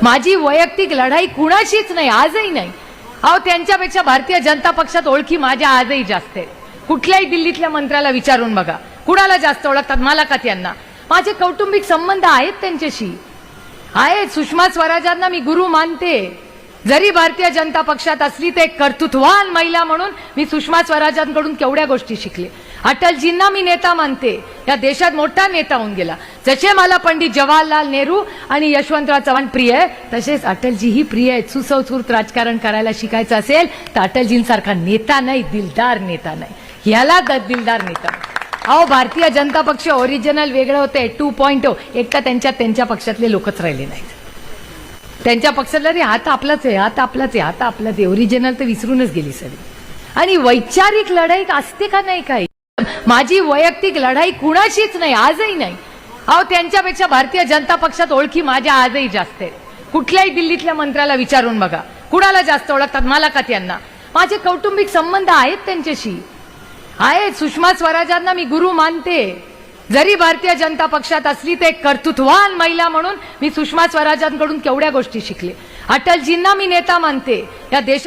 माझी वैयक्तिक लढाई कुणाशीच नाही, आजही नाही. अहो, त्यांच्यापेक्षा भारतीय जनता पक्षात ओळखी माझ्या आजही जास्त आहे. कुठल्याही दिल्लीतल्या मंत्र्याला विचारून बघा, कुणाला जास्त ओळखतात, मला का त्यांना? माझे कौटुंबिक संबंध आहेत त्यांच्याशी, आहेत. सुषमा स्वराजांना मी गुरु मानते. जरी भारतीय जनता पक्षात असली तर एक कर्तृत्ववान महिला म्हणून मी सुषमा स्वराजांकडून केवढ्या गोष्टी शिकले. अटलजींना मी नेता मानते. या देशात मोठा नेता होऊन गेला. जसे मला पंडित जवाहरलाल नेहरू आणि यशवंतराव चव्हाण प्रिय आहे, तसेच अटलजीही प्रिय आहेत. सुसंस्कृत राजकारण करायला शिकायचं असेल तर अटलजींसारखा नेता नाही, दिलदार नेता नाही. ह्याला दिलदार नेता. अहो, भारतीय जनता पक्ष ओरिजिनल वेगळं होते 2.0. एक तर त्यांच्या पक्षातले लोकच राहिले नाहीत. त्यांच्या पक्षातला रे हात आपलाच आहे, हात आपलाच आहे, हात आपलाच आहे. ओरिजिनल तर विसरूनच गेली सगळी. आणि वैचारिक लढाई असते का नाही काही? माझी वैयक्तिक लढाई कुणाशीच नाही, आजही नाही. अहो, त्यांच्यापेक्षा भारतीय जनता पक्षात ओळखी माझ्या आजही जास्त आहे. कुठल्याही दिल्लीतल्या मंत्र्याला विचारून बघा, कुणाला जास्त ओळखतात, मला का त्यांना? माझे कौटुंबिक संबंध आहेत त्यांच्याशी, आहेत. सुषमा स्वराजांना मी गुरु मानते. जरी भारतीय जनता पक्षात असली तर एक कर्तृत्ववान महिला म्हणून मी सुषमा स्वराजांकडून केवढ्या गोष्टी शिकले. अटलजींना मी नेता मानते. या देशात